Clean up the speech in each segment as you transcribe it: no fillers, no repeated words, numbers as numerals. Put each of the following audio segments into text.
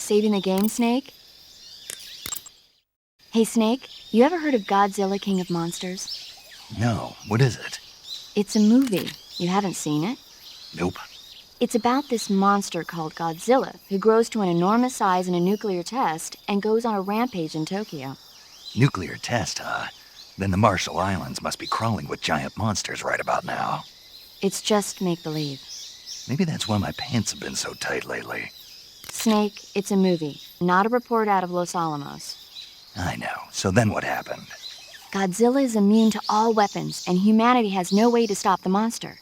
Saving the game, Snake? Hey, Snake, you ever heard of Godzilla, King of Monsters? No, what is it? It's a movie. You haven't seen it? Nope. It's about this monster called Godzilla, who grows to an enormous size in a nuclear test and goes on a rampage in Tokyo. Nuclear test, huh? Then the Marshall Islands must be crawling with giant monsters right about now. It's just make-believe. Maybe that's why my pants have been so tight lately. Snake, it's a movie, not a report out of Los Alamos. I know. So then what happened? Godzilla is immune to all weapons, and humanity has no way to stop the monster.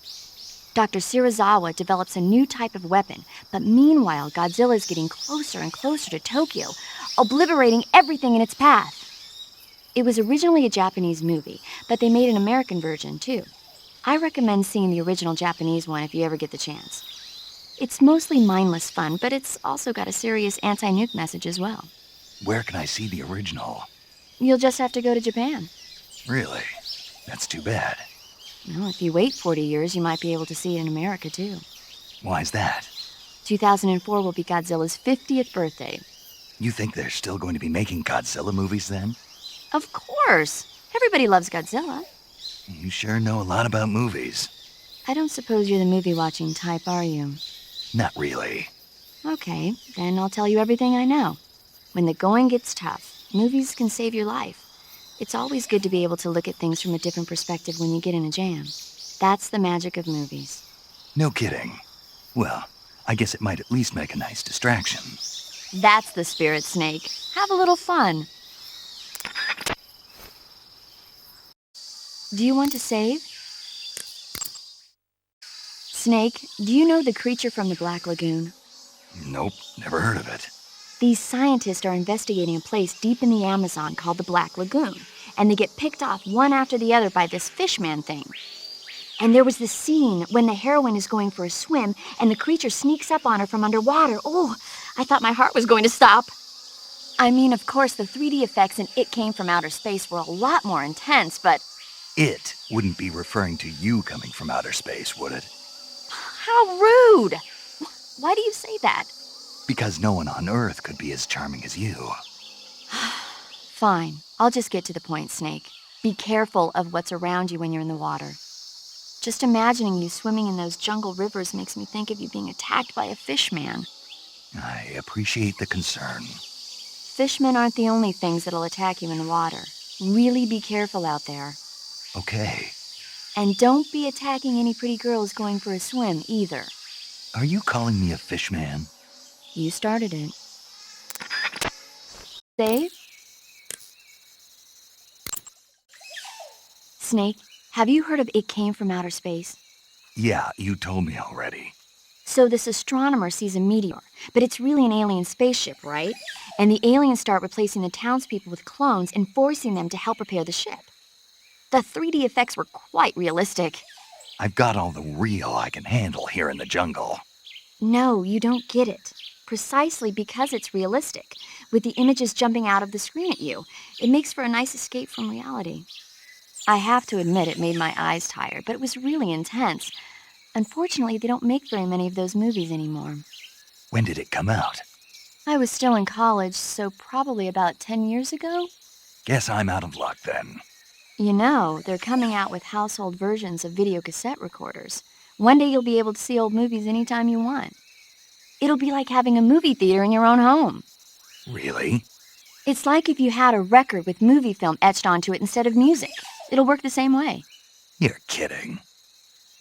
Dr. Serizawa develops a new type of weapon, but meanwhile, Godzilla is getting closer and closer to Tokyo, obliterating everything in its path. It was originally a Japanese movie, but they made an American version, too. I recommend seeing the original Japanese one if you ever get the chance. It's mostly mindless fun, but it's also got a serious anti-nuke message as well. Where can I see the original? You'll just have to go to Japan. Really? That's too bad. Well, if you wait 40 years, you might be able to see it in America, too. Why's that? 2004 will be Godzilla's 50th birthday. You think they're still going to be making Godzilla movies then? Of course! Everybody loves Godzilla. You sure know a lot about movies. I don't suppose you're the movie-watching type, are you? Not really. Okay, then I'll tell you everything I know. When the going gets tough, movies can save your life. It's always good to be able to look at things from a different perspective when you get in a jam. That's the magic of movies. No kidding. Well, I guess it might at least make a nice distraction. That's the spirit, Snake. Have a little fun. Do you want to save? Snake, do you know the creature from the Black Lagoon? Nope, never heard of it. These scientists are investigating a place deep in the Amazon called the Black Lagoon, and they get picked off one after the other by this fishman thing. And there was this scene when the heroine is going for a swim, and the creature sneaks up on her from underwater. Oh, I thought my heart was going to stop. I mean, of course, the 3D effects in It Came from Outer Space were a lot more intense, but... It wouldn't be referring to you coming from outer space, would it? How rude! Why do you say that? Because no one on Earth could be as charming as you. Fine. I'll just get to the point, Snake. Be careful of what's around you when you're in the water. Just imagining you swimming in those jungle rivers makes me think of you being attacked by a fishman. I appreciate the concern. Fishmen aren't the only things that'll attack you in the water. Really be careful out there. Okay. And don't be attacking any pretty girls going for a swim, either. Are you calling me a fishman? You started it. Save? Snake, have you heard of It Came from Outer Space? Yeah, you told me already. So this astronomer sees a meteor, but it's really an alien spaceship, right? And the aliens start replacing the townspeople with clones and forcing them to help repair the ship. The 3D effects were quite realistic. I've got all the real I can handle here in the jungle. No, you don't get it. Precisely because it's realistic, with the images jumping out of the screen at you, it makes for a nice escape from reality. I have to admit it made my eyes tired, but it was really intense. Unfortunately, they don't make very many of those movies anymore. When did it come out? I was still in college, so probably about 10 years ago. Guess I'm out of luck then. You know, they're coming out with household versions of video cassette recorders. One day you'll be able to see old movies anytime you want. It'll be like having a movie theater in your own home. Really? It's like if you had a record with movie film etched onto it instead of music. It'll work the same way. You're kidding.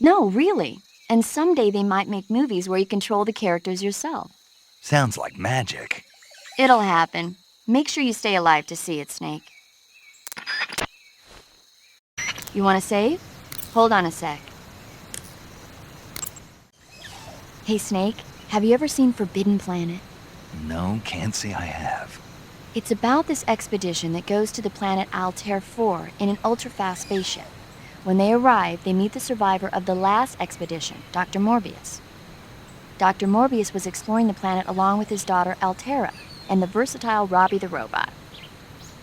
No, really. And someday they might make movies where you control the characters yourself. Sounds like magic. It'll happen. Make sure you stay alive to see it, Snake. You want to save? Hold on a sec. Hey, Snake, have you ever seen Forbidden Planet? No, can't say I have. It's about this expedition that goes to the planet Altair 4 in an ultra-fast spaceship. When they arrive, they meet the survivor of the last expedition, Dr. Morbius. Dr. Morbius was exploring the planet along with his daughter Altera and the versatile Robbie the robot.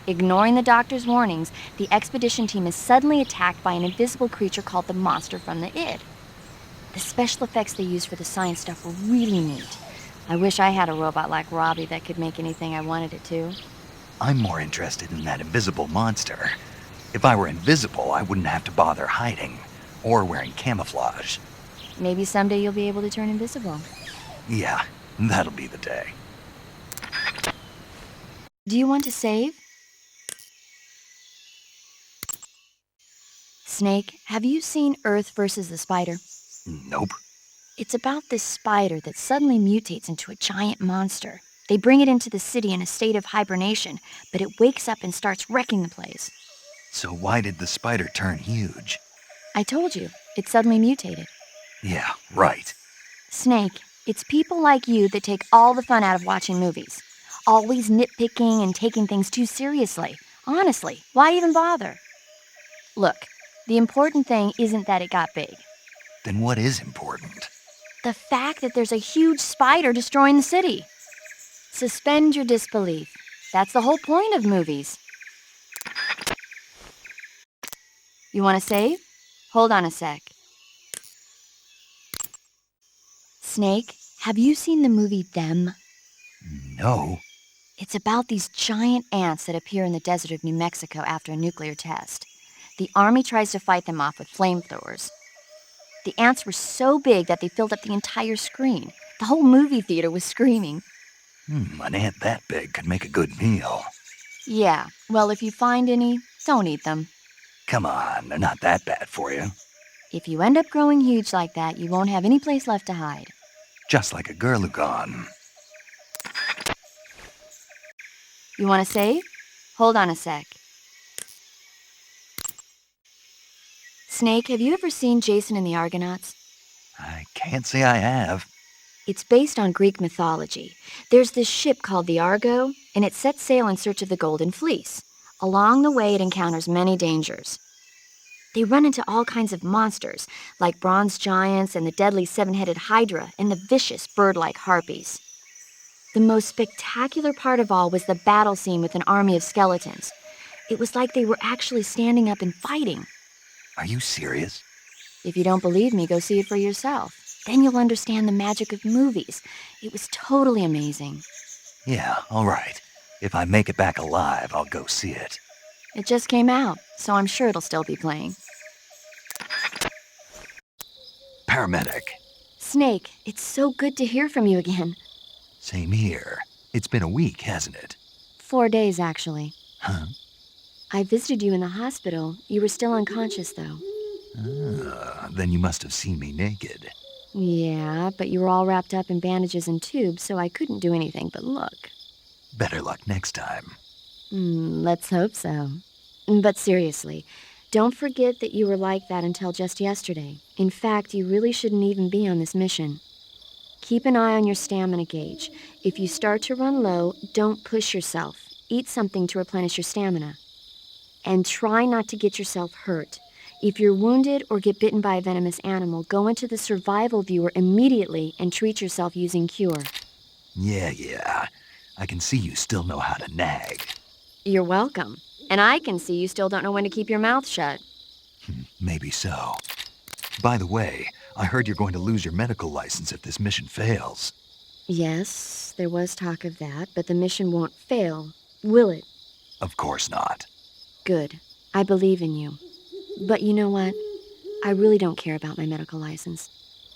Ignoring the doctor's warnings, the expedition team is suddenly attacked by an invisible creature called the Monster from the Id. The special effects they used for the science stuff were really neat. I wish I had a robot like Robbie that could make anything I wanted it to. I'm more interested in that invisible monster. If I were invisible, I wouldn't have to bother hiding or wearing camouflage. Maybe someday you'll be able to turn invisible. Yeah, that'll be the day. Do you want to save? Snake, have you seen Earth versus the Spider? Nope. It's about this spider that suddenly mutates into a giant monster. They bring it into the city in a state of hibernation, but it wakes up and starts wrecking the place. So why did the spider turn huge? I told you, it suddenly mutated. Yeah, right. Snake, it's people like you that take all the fun out of watching movies. Always nitpicking and taking things too seriously. Honestly, why even bother? Look, the important thing isn't that it got big. Then what is important? The fact that there's a huge spider destroying the city. Suspend your disbelief. That's the whole point of movies. You want to save? Hold on a sec. Snake, have you seen the movie Them? No. It's about these giant ants that appear in the desert of New Mexico after a nuclear test. The army tries to fight them off with flamethrowers. The ants were so big that they filled up the entire screen. The whole movie theater was screaming. An ant that big could make a good meal. Yeah, well, if you find any, don't eat them. Come on, they're not that bad for you. If you end up growing huge like that, you won't have any place left to hide. Just like a girl who gone. You want to save? Hold on a sec. Snake, have you ever seen Jason and the Argonauts? I can't say I have. It's based on Greek mythology. There's this ship called the Argo, and it sets sail in search of the Golden Fleece. Along the way, it encounters many dangers. They run into all kinds of monsters, like bronze giants and the deadly seven-headed Hydra and the vicious bird-like harpies. The most spectacular part of all was the battle scene with an army of skeletons. It was like they were actually standing up and fighting. Are you serious? If you don't believe me, go see it for yourself. Then you'll understand the magic of movies. It was totally amazing. Yeah, all right. If I make it back alive, I'll go see it. It just came out, so I'm sure it'll still be playing. Paramedic. Snake, it's so good to hear from you again. Same here. It's been a week, hasn't it? 4 days, actually. Huh? I visited you in the hospital. You were still unconscious, though. Then you must have seen me naked. Yeah, but you were all wrapped up in bandages and tubes, so I couldn't do anything but look. Better luck next time. Let's hope so. But seriously, don't forget that you were like that until just yesterday. In fact, you really shouldn't even be on this mission. Keep an eye on your stamina gauge. If you start to run low, don't push yourself. Eat something to replenish your stamina. And try not to get yourself hurt. If you're wounded or get bitten by a venomous animal, go into the survival viewer immediately and treat yourself using Cure. Yeah. I can see you still know how to nag. You're welcome. And I can see you still don't know when to keep your mouth shut. Maybe so. By the way, I heard you're going to lose your medical license if this mission fails. Yes, there was talk of that, but the mission won't fail, will it? Of course not. Good. I believe in you. But you know what? I really don't care about my medical license.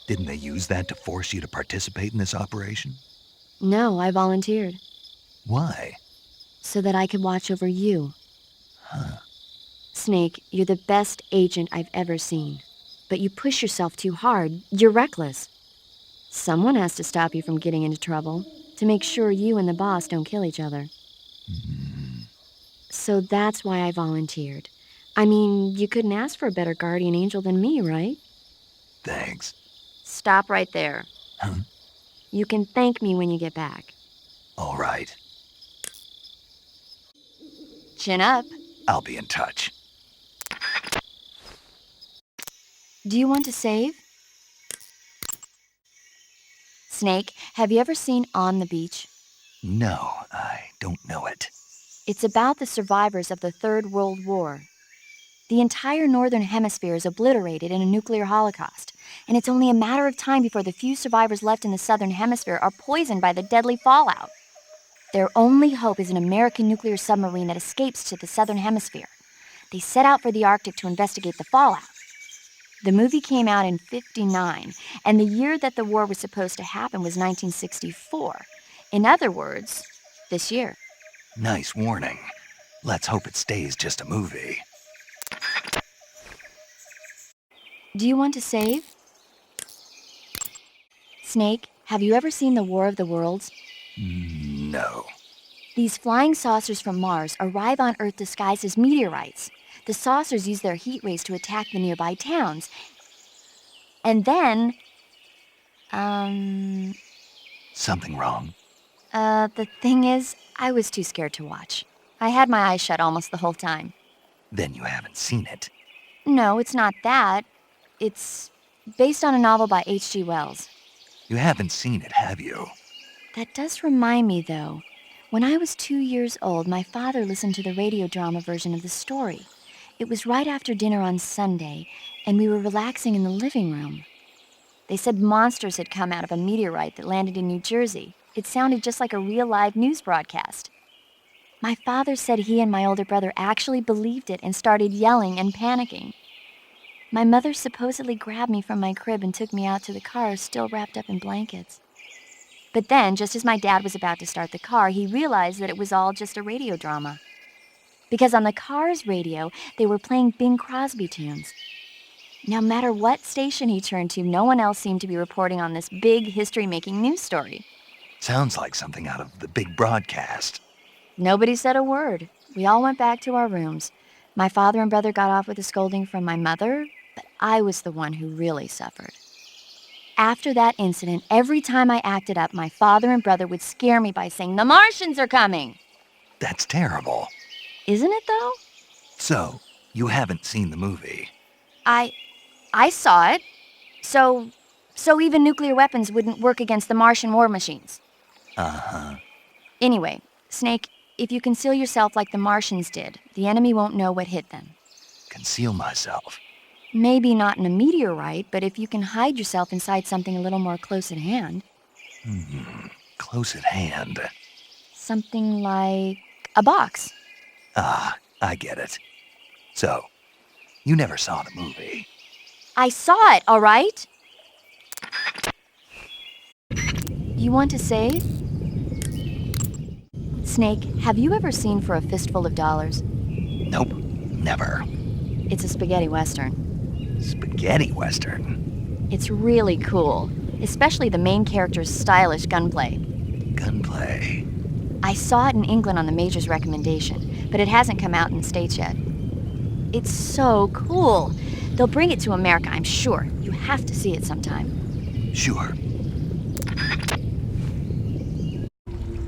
Didn't they use that to force you to participate in this operation? No, I volunteered. Why? So that I could watch over you. Huh. Snake, you're the best agent I've ever seen. But you push yourself too hard. You're reckless. Someone has to stop you from getting into trouble, to make sure you and the boss don't kill each other. So that's why I volunteered. I mean, you couldn't ask for a better guardian angel than me, right? Thanks. Stop right there. Huh? You can thank me when you get back. All right. Chin up. I'll be in touch. Do you want to save? Snake, have you ever seen On the Beach? No, I don't know it. It's about the survivors of the Third World War. The entire northern hemisphere is obliterated in a nuclear holocaust, and it's only a matter of time before the few survivors left in the southern hemisphere are poisoned by the deadly fallout. Their only hope is an American nuclear submarine that escapes to the southern hemisphere. They set out for the Arctic to investigate the fallout. The movie came out in '59, and the year that the war was supposed to happen was 1964. In other words, this year. Nice warning. Let's hope it stays just a movie. Do you want to save? Snake, have you ever seen the War of the Worlds? No. These flying saucers from Mars arrive on Earth disguised as meteorites. The saucers use their heat rays to attack the nearby towns. And then... Something wrong? The thing is, I was too scared to watch. I had my eyes shut almost the whole time. Then you haven't seen it. No, it's not that. It's based on a novel by H.G. Wells. You haven't seen it, have you? That does remind me, though. When I was 2 years old, my father listened to the radio drama version of the story. It was right after dinner on Sunday, and we were relaxing in the living room. They said monsters had come out of a meteorite that landed in New Jersey. It sounded just like a real live news broadcast. My father said he and my older brother actually believed it and started yelling and panicking. My mother supposedly grabbed me from my crib and took me out to the car, still wrapped up in blankets. But then, just as my dad was about to start the car, he realized that it was all just a radio drama. Because on the car's radio, they were playing Bing Crosby tunes. No matter what station he turned to, no one else seemed to be reporting on this big history-making news story. Sounds like something out of the big broadcast. Nobody said a word. We all went back to our rooms. My father and brother got off with a scolding from my mother, but I was the one who really suffered. After that incident, every time I acted up, my father and brother would scare me by saying, "The Martians are coming!" That's terrible. Isn't it, though? So, you haven't seen the movie? I saw it. So even nuclear weapons wouldn't work against the Martian war machines. Uh-huh. Anyway, Snake, if you conceal yourself like the Martians did, the enemy won't know what hit them. Conceal myself. Maybe not in a meteorite, but if you can hide yourself inside something a little more close at hand. Close at hand. Something like a box. Ah, I get it. So, you never saw the movie. I saw it, all right? You want to save? Snake, have you ever seen For a Fistful of Dollars? Nope, never. It's a spaghetti western. Spaghetti western? It's really cool, especially the main character's stylish gunplay. Gunplay? I saw it in England on the Major's recommendation, but it hasn't come out in the States yet. It's so cool. They'll bring it to America, I'm sure. You have to see it sometime. Sure.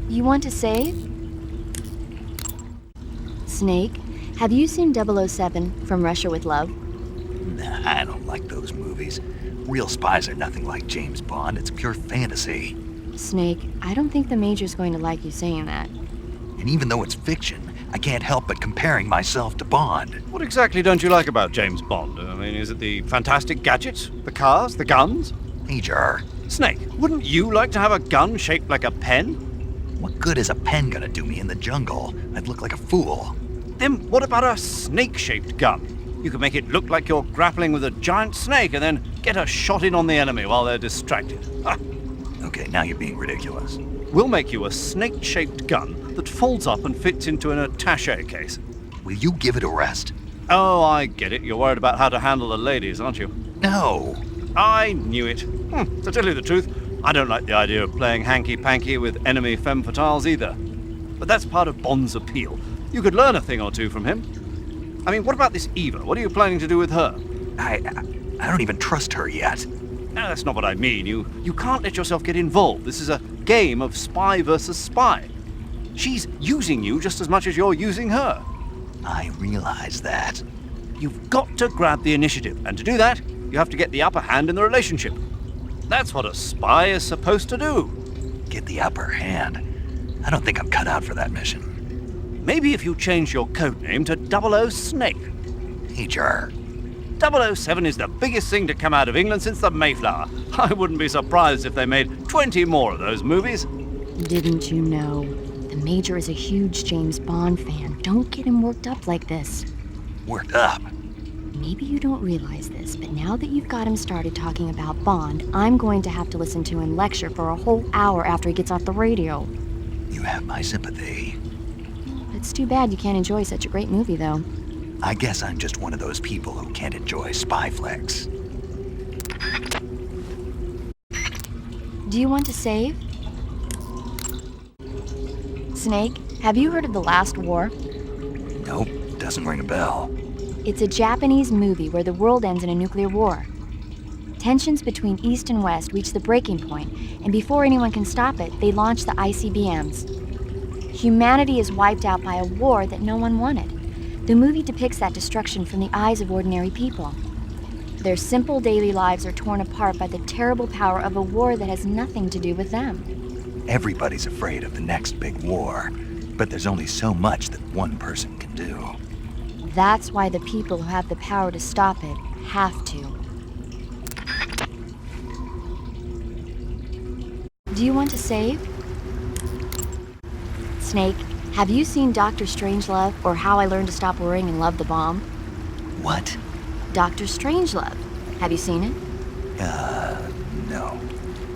You want to save? Snake, have you seen 007 From Russia with Love? Nah, I don't like those movies. Real spies are nothing like James Bond. It's pure fantasy. Snake, I don't think the Major's going to like you saying that. And even though it's fiction, I can't help but comparing myself to Bond. What exactly don't you like about James Bond? I mean, is it the fantastic gadgets? The cars? The guns? Major, Snake, wouldn't you like to have a gun shaped like a pen? what good is a pen gonna do me in the jungle? I'd look like a fool. Then what about a snake-shaped gun? You could make it look like you're grappling with a giant snake and then get a shot in on the enemy while they're distracted. Ah, Okay, now you're being ridiculous. we'll make you a snake-shaped gun that folds up and fits into an attaché case. Will you give it a rest? Oh, I get it. You're worried about how to handle the ladies, aren't you? No. I knew it. To tell you the truth, I don't like the idea of playing hanky-panky with enemy femme fatales either. But that's part of Bond's appeal. You could learn a thing or two from him. I mean, what about this Eva? What are you planning to do with her? I don't even trust her yet. No, that's not what I mean. You can't let yourself get involved. This is a game of spy versus spy. She's using you just as much as you're using her. I realize that. You've got to grab the initiative, and to do that, you have to get the upper hand in the relationship. That's what a spy is supposed to do. Get the upper hand. I don't think I'm cut out for that mission. Maybe if you change your codename to 00 Snake. Major. 007 is the biggest thing to come out of England since the Mayflower. I wouldn't be surprised if they made 20 more of those movies. Didn't you know? The Major is a huge James Bond fan. Don't get him worked up like this. Worked up? Maybe you don't realize this, but now that you've got him started talking about Bond, I'm going to have to listen to him lecture for a whole hour after he gets off the radio. You have my sympathy. It's too bad you can't enjoy such a great movie, though. I guess I'm just one of those people who can't enjoy spy flicks. Do you want to save? Snake, have you heard of The Last War? Nope, doesn't ring a bell. It's a Japanese movie where the world ends in a nuclear war. Tensions between East and West reach the breaking point, and before anyone can stop it, they launch the ICBMs. Humanity is wiped out by a war that no one wanted. The movie depicts that destruction from the eyes of ordinary people. Their simple daily lives are torn apart by the terrible power of a war that has nothing to do with them. Everybody's afraid of the next big war, but there's only so much that one person can do. That's why the people who have the power to stop it have to. Do you want to save? Snake, have you seen Dr. Strangelove or How I Learned to Stop Worrying and Love the Bomb? What? Dr. Strangelove. Have you seen it? No.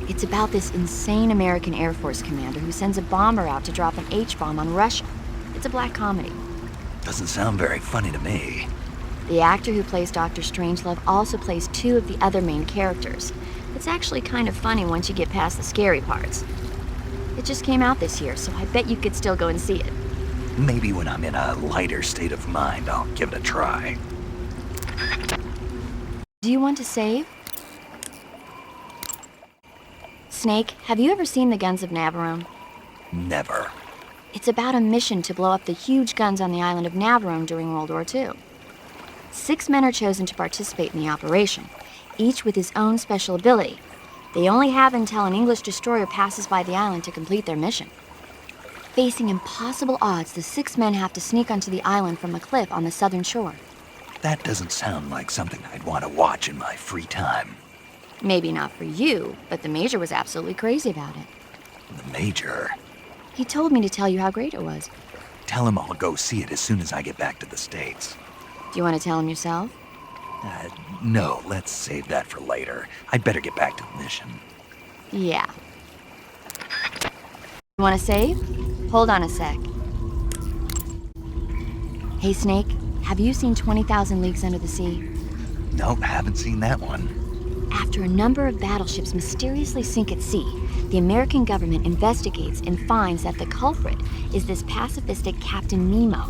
It's about this insane American Air Force commander who sends a bomber out to drop an H-bomb on Russia. It's a black comedy. Doesn't sound very funny to me. The actor who plays Dr. Strangelove also plays two of the other main characters. It's actually kind of funny once you get past the scary parts. It just came out this year, so I bet you could still go and see it. Maybe when I'm in a lighter state of mind, I'll give it a try. Do you want to save? Snake, have you ever seen the Guns of Navarone? Never. It's about a mission to blow up the huge guns on the island of Navarone during World War II. 6 men are chosen to participate in the operation, each with his own special ability. They only have until an English destroyer passes by the island to complete their mission. Facing impossible odds, the 6 men have to sneak onto the island from a cliff on the southern shore. That doesn't sound like something I'd want to watch in my free time. Maybe not for you, but the Major was absolutely crazy about it. The Major? He told me to tell you how great it was. Tell him I'll go see it as soon as I get back to the States. Do you want to tell him yourself? No, let's save that for later. I'd better get back to the mission. Yeah. You want to save? Hold on a sec. Hey, Snake, have you seen 20,000 Leagues Under the Sea? Nope, haven't seen that one. After a number of battleships mysteriously sink at sea, the American government investigates and finds that the culprit is this pacifistic Captain Nemo.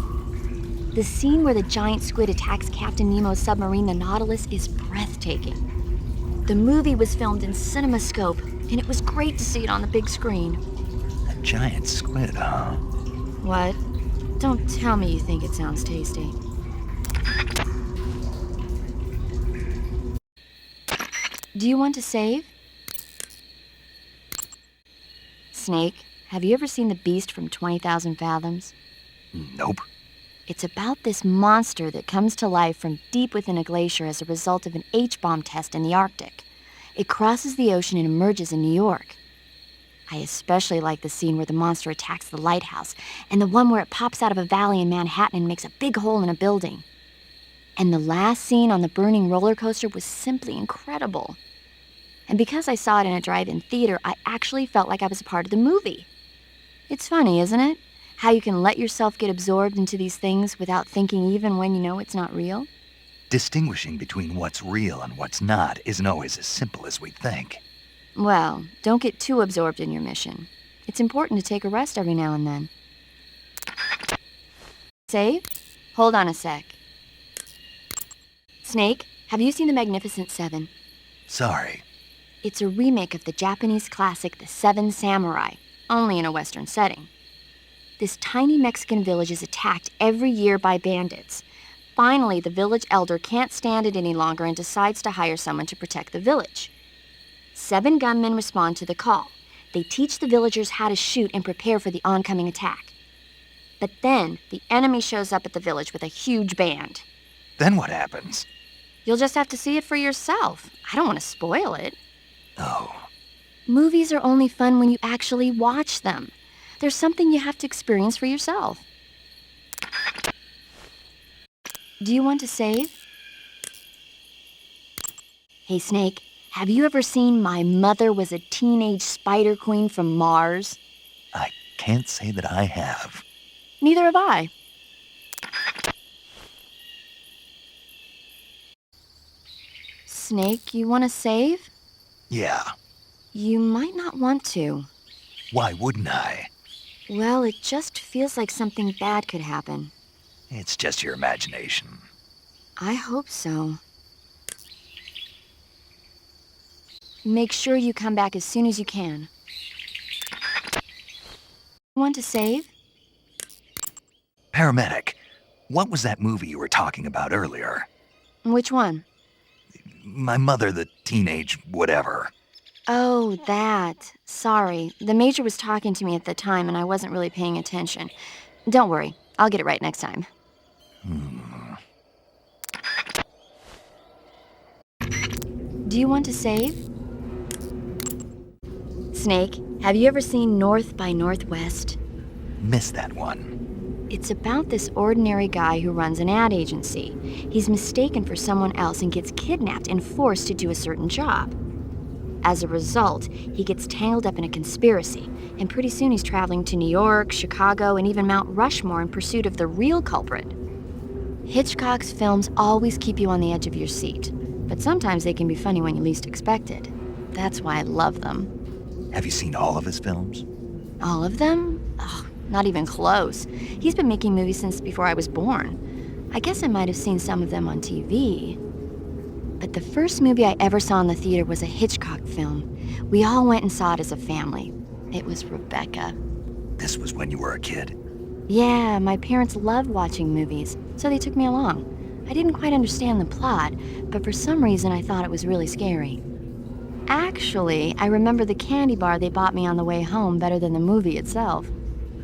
The scene where the giant squid attacks Captain Nemo's submarine, the Nautilus, is breathtaking. The movie was filmed in CinemaScope, and it was great to see it on the big screen. A giant squid, huh? What? Don't tell me you think it sounds tasty. Do you want to save? Snake, have you ever seen The Beast from 20,000 Fathoms? Nope. It's about this monster that comes to life from deep within a glacier as a result of an H-bomb test in the Arctic. It crosses the ocean and emerges in New York. I especially like the scene where the monster attacks the lighthouse, and the one where it pops out of a valley in Manhattan and makes a big hole in a building. And the last scene on the burning roller coaster was simply incredible. And because I saw it in a drive-in theater, I actually felt like I was a part of the movie. It's funny, isn't it? How you can let yourself get absorbed into these things without thinking even when you know it's not real? Distinguishing between what's real and what's not isn't always as simple as we think. Well, don't get too absorbed in your mission. It's important to take a rest every now and then. Save? Hold on a sec. Snake, have you seen The Magnificent Seven? Sorry. It's a remake of the Japanese classic The Seven Samurai, only in a Western setting. This tiny Mexican village is attacked every year by bandits. Finally, the village elder can't stand it any longer and decides to hire someone to protect the village. 7 gunmen respond to the call. They teach the villagers how to shoot and prepare for the oncoming attack. But then, the enemy shows up at the village with a huge band. Then what happens? You'll just have to see it for yourself. I don't want to spoil it. Oh, Movies are only fun when you actually watch them. There's something you have to experience for yourself. Do you want to save? Hey, Snake, have you ever seen My Mother Was a Teenage Spider Queen from Mars? I can't say that I have. Neither have I. Snake, you want to save? Yeah, You might not want to. why wouldn't I? Well, it just feels like something bad could happen. It's just your imagination. I hope so. Make sure you come back as soon as you can. Want to save? Paramedic, what was that movie you were talking about earlier? Which one? My Mother, the Teenage whatever. Oh, that. Sorry. The major was talking to me at the time and I wasn't really paying attention. Don't worry. I'll get it right next time. Do you want to save? Snake, have you ever seen North by Northwest? Missed that one. It's about this ordinary guy who runs an ad agency. He's mistaken for someone else and gets kidnapped and forced to do a certain job. As a result, he gets tangled up in a conspiracy, and pretty soon he's traveling to New York, Chicago, and even Mount Rushmore in pursuit of the real culprit. Hitchcock's films always keep you on the edge of your seat, but sometimes they can be funny when you least expect it. That's why I love them. Have you seen all of his films? All of them? Oh, not even close. He's been making movies since before I was born. I guess I might have seen some of them on TV. But the first movie I ever saw in the theater was a Hitchcock film. We all went and saw it as a family. It was Rebecca. This was when you were a kid. Yeah, my parents loved watching movies, so they took me along. I didn't quite understand the plot, but for some reason I thought it was really scary. Actually, I remember the candy bar they bought me on the way home better than the movie itself.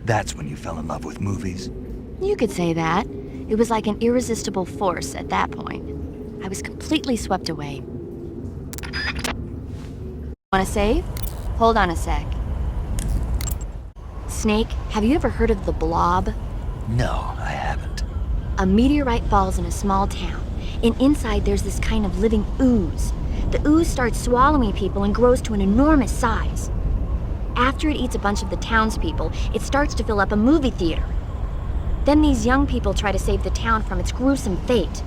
That's when you fell in love with movies? You could say that. It was like an irresistible force at that point. I was completely swept away. Want to save? Hold on a sec. Snake, have you ever heard of the Blob? No, I haven't. A meteorite falls in a small town, and inside there's this kind of living ooze. The ooze starts swallowing people and grows to an enormous size. After it eats a bunch of the townspeople, it starts to fill up a movie theater. Then these young people try to save the town from its gruesome fate.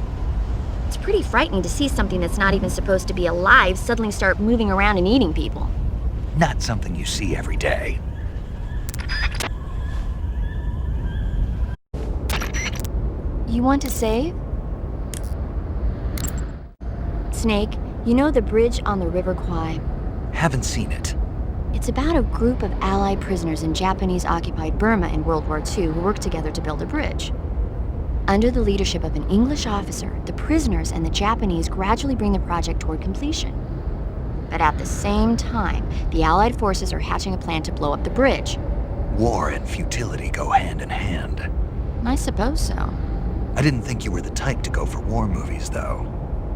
It's pretty frightening to see something that's not even supposed to be alive suddenly start moving around and eating people. Not something you see every day. You want to save? Snake, you know the bridge on the River Kwai? Haven't seen it. It's about a group of Allied prisoners in Japanese-occupied Burma in World War II who worked together to build a bridge. Under the leadership of an English officer, the prisoners and the Japanese gradually bring the project toward completion. But at the same time, the Allied forces are hatching a plan to blow up the bridge. War and futility go hand in hand. I suppose so. I didn't think you were the type to go for war movies, though.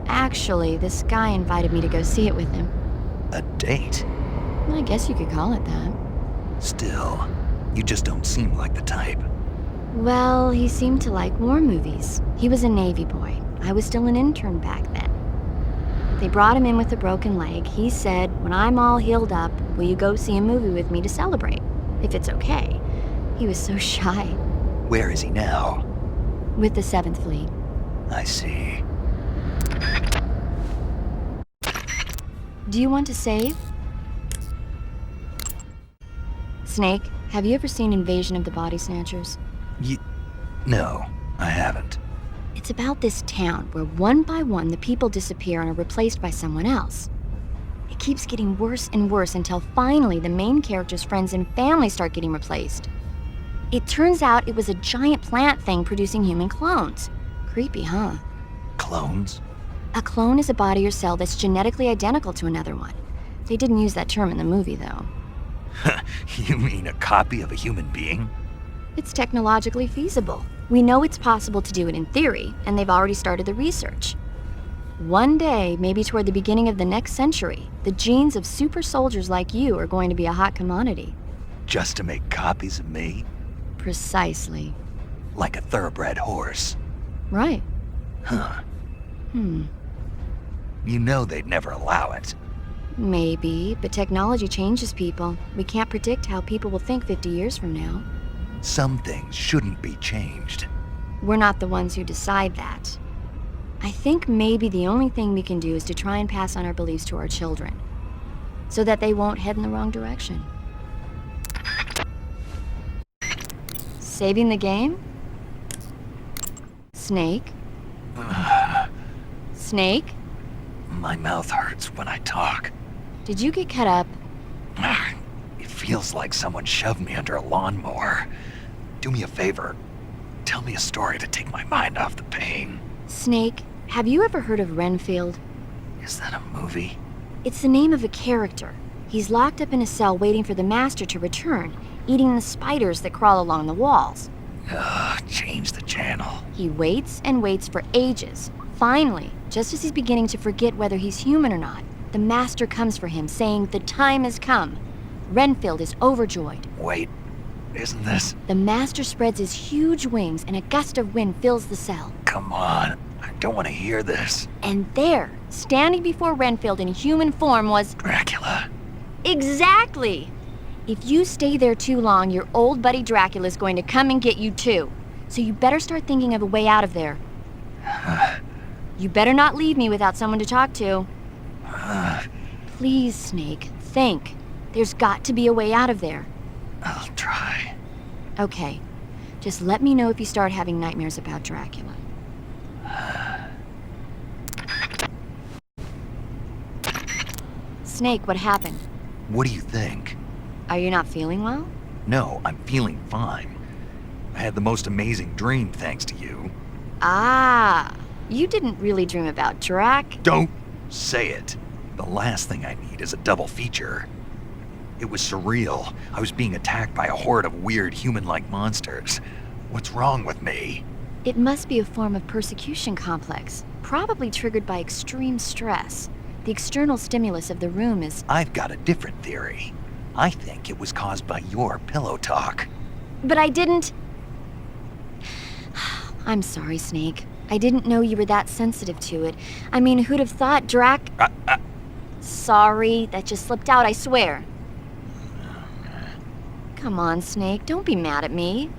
Actually, this guy invited me to go see it with him. A date? I guess you could call it that. Still, you just don't seem like the type. Well, he seemed to like war movies. He was a Navy boy. I was still an intern back then. They brought him in with a broken leg. He said, "When I'm all healed up, will you go see a movie with me to celebrate? If it's okay." He was so shy. Where is he now? With the 7th Fleet. I see. Do you want to save? Snake, have you ever seen Invasion of the Body Snatchers? No, I haven't. It's about this town where one by one the people disappear and are replaced by someone else. It keeps getting worse and worse until finally the main character's friends and family start getting replaced. It turns out it was a giant plant thing producing human clones. Creepy, huh? Clones? A clone is a body or cell that's genetically identical to another one. They didn't use that term in the movie, though. You mean a copy of a human being? It's technologically feasible. We know it's possible to do it in theory, and they've already started the research. One day, maybe toward the beginning of the next century, the genes of super soldiers like you are going to be a hot commodity. Just to make copies of me? Precisely. Like a thoroughbred horse. Right. Huh. Hmm. You know they'd never allow it. Maybe, but technology changes people. We can't predict how people will think 50 years from now. Some things shouldn't be changed. We're not the ones who decide that. I think maybe the only thing we can do is to try and pass on our beliefs to our children, so that they won't head in the wrong direction. Saving the game? Snake? Snake? My mouth hurts when I talk. Did you get cut up? It feels like someone shoved me under a lawnmower. Do me a favor. Tell me a story to take my mind off the pain. Snake, have you ever heard of Renfield? Is that a movie? It's the name of a character. He's locked up in a cell waiting for the master to return, eating the spiders that crawl along the walls. Change the channel. He waits and waits for ages. Finally, just as he's beginning to forget whether he's human or not, the master comes for him, saying the time has come. Renfield is overjoyed. Wait, isn't this? The master spreads his huge wings and a gust of wind fills the cell. Come on, I don't want to hear this. And there, standing before Renfield in human form was... Dracula. Exactly! If you stay there too long, your old buddy Dracula's going to come and get you too. So you better start thinking of a way out of there. You better not leave me without someone to talk to. Please, Snake, think. There's got to be a way out of there. I'll try. Okay. Just let me know if you start having nightmares about Dracula. Snake, what happened? What do you think? Are you not feeling well? No, I'm feeling fine. I had the most amazing dream thanks to you. Ah, you didn't really dream about Drac. Don't say it. The last thing I need is a double feature. It was surreal. I was being attacked by a horde of weird human-like monsters. What's wrong with me? It must be a form of persecution complex, probably triggered by extreme stress. The external stimulus of the room is... I've got a different theory. I think it was caused by your pillow talk. But I didn't... I'm sorry, Snake. I didn't know you were that sensitive to it. I mean, who'd have thought Drac... Sorry, that just slipped out, I swear. Come on, Snake, don't be mad at me.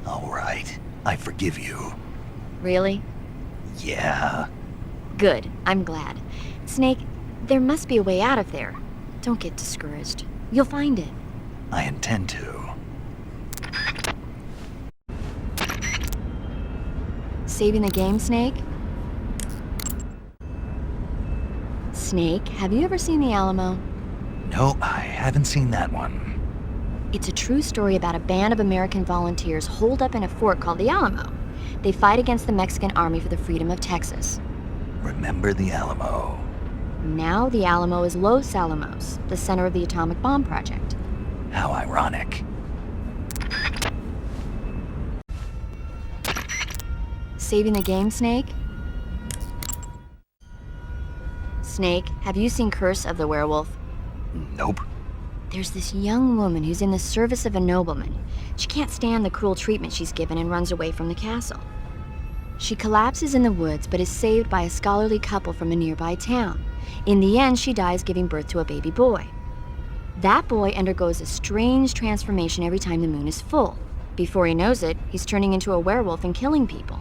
All right, I forgive you. Really? Yeah. Good, I'm glad. Snake, there must be a way out of there. Don't get discouraged. You'll find it. I intend to. Saving the game, Snake? Snake, have you ever seen the Alamo? No, I haven't seen that one. It's a true story about a band of American volunteers holed up in a fort called the Alamo. They fight against the Mexican army for the freedom of Texas. Remember the Alamo. Now the Alamo is Los Alamos, the center of the atomic bomb project. How ironic. Saving the game, Snake? Snake, have you seen Curse of the Werewolf? Nope. There's this young woman who's in the service of a nobleman. She can't stand the cruel treatment she's given and runs away from the castle. She collapses in the woods but is saved by a scholarly couple from a nearby town. In the end, she dies giving birth to a baby boy. That boy undergoes a strange transformation every time the moon is full. Before he knows it, he's turning into a werewolf and killing people.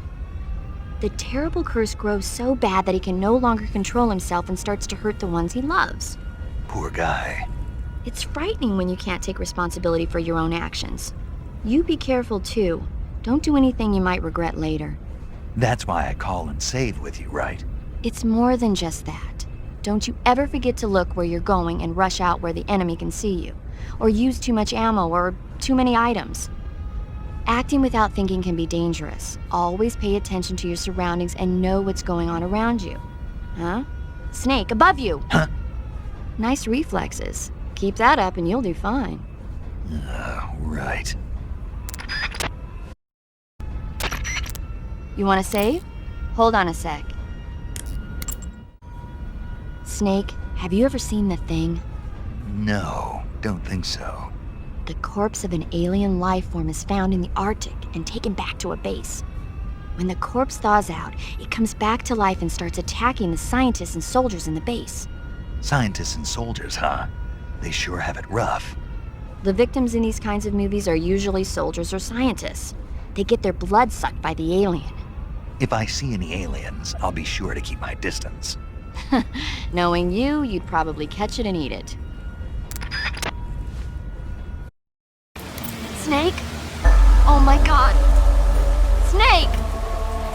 The terrible curse grows so bad that he can no longer control himself and starts to hurt the ones he loves. Poor guy. It's frightening when you can't take responsibility for your own actions. You be careful too. Don't do anything you might regret later. That's why I call and save with you, right? It's more than just that. Don't you ever forget to look where you're going and rush out where the enemy can see you, or use too much ammo or too many items. Acting without thinking can be dangerous. Always pay attention to your surroundings and know what's going on around you. Huh? Snake, above you! Huh? Nice reflexes. Keep that up and you'll do fine. Right. You want to save? Hold on a sec. Snake, have you ever seen The Thing? No, don't think so. The corpse of an alien life form is found in the Arctic and taken back to a base. When the corpse thaws out, it comes back to life and starts attacking the scientists and soldiers in the base. Scientists and soldiers, huh? They sure have it rough. The victims in these kinds of movies are usually soldiers or scientists. They get their blood sucked by the alien. If I see any aliens, I'll be sure to keep my distance. Knowing you, you'd probably catch it and eat it. Snake? Oh my god! Snake!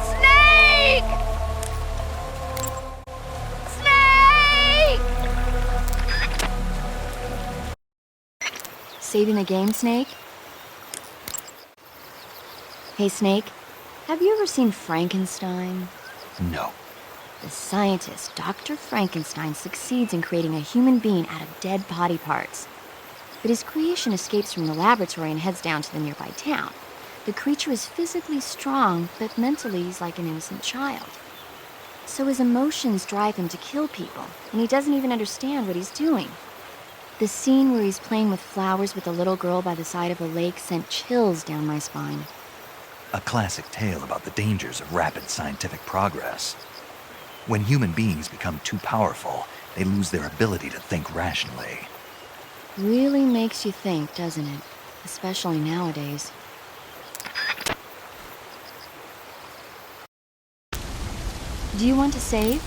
Snake! Snake! Saving the game, Snake? Hey, Snake, have you ever seen Frankenstein? No. The scientist, Dr. Frankenstein, succeeds in creating a human being out of dead body parts. But his creation escapes from the laboratory and heads down to the nearby town. The creature is physically strong, but mentally he's like an innocent child. So his emotions drive him to kill people, and he doesn't even understand what he's doing. The scene where he's playing with flowers with a little girl by the side of a lake sent chills down my spine. A classic tale about the dangers of rapid scientific progress. When human beings become too powerful, they lose their ability to think rationally. Really makes you think, doesn't it? Especially nowadays. Do you want to save?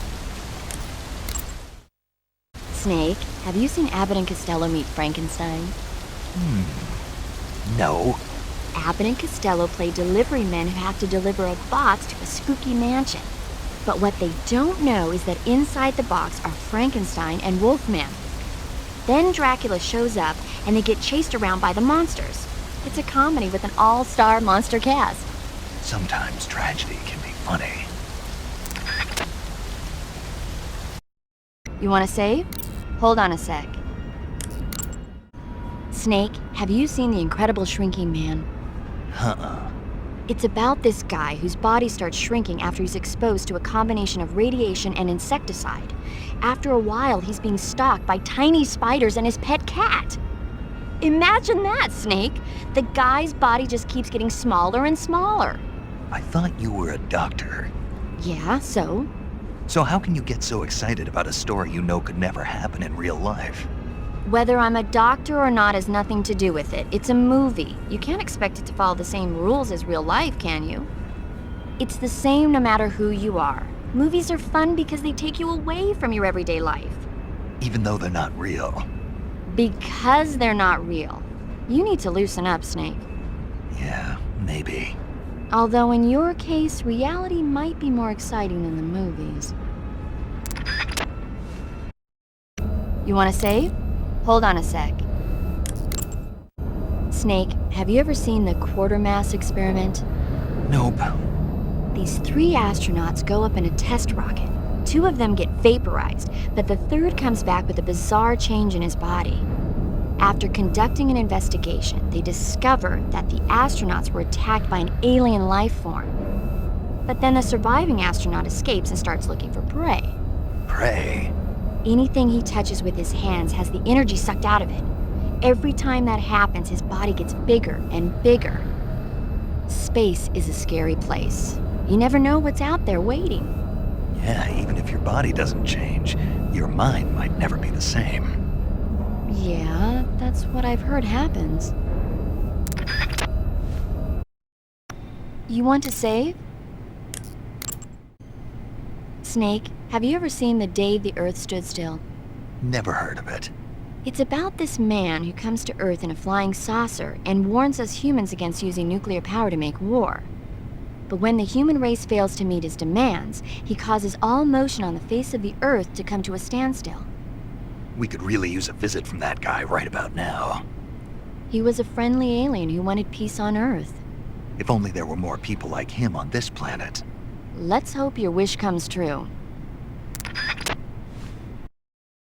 Snake, have you seen Abbott and Costello meet Frankenstein? No. Abbott and Costello play delivery men who have to deliver a box to a spooky mansion. But what they don't know is that inside the box are Frankenstein and Wolfman. Then Dracula shows up, and they get chased around by the monsters. It's a comedy with an all-star monster cast. Sometimes tragedy can be funny. You want to save? Hold on a sec. Snake, have you seen The Incredible Shrinking Man? It's about this guy whose body starts shrinking after he's exposed to a combination of radiation and insecticide. After a while, he's being stalked by tiny spiders and his pet cat. Imagine that, Snake. The guy's body just keeps getting smaller and smaller. I thought you were a doctor. Yeah, so? So how can you get so excited about a story you know could never happen in real life? Whether I'm a doctor or not has nothing to do with it. It's a movie. You can't expect it to follow the same rules as real life, can you? It's the same no matter who you are. Movies are fun because they take you away from your everyday life. Even though they're not real. Because they're not real. You need to loosen up, Snake. Yeah, maybe. Although in your case, reality might be more exciting than the movies. You want to save? Hold on a sec. Snake, have you ever seen the Quatermass Xperiment? Nope. These 3 astronauts go up in a test rocket. 2 of them get vaporized, but the third comes back with a bizarre change in his body. After conducting an investigation, they discover that the astronauts were attacked by an alien life form. But then the surviving astronaut escapes and starts looking for prey. Prey? Anything he touches with his hands has the energy sucked out of it. Every time that happens, his body gets bigger and bigger. Space is a scary place. You never know what's out there waiting. Yeah, even if your body doesn't change, your mind might never be the same. Yeah, that's what I've heard happens. You want to save? Snake, have you ever seen The Day the Earth Stood Still? Never heard of it. It's about this man who comes to Earth in a flying saucer and warns us humans against using nuclear power to make war. But when the human race fails to meet his demands, he causes all motion on the face of the Earth to come to a standstill. We could really use a visit from that guy right about now. He was a friendly alien who wanted peace on Earth. If only there were more people like him on this planet. Let's hope your wish comes true.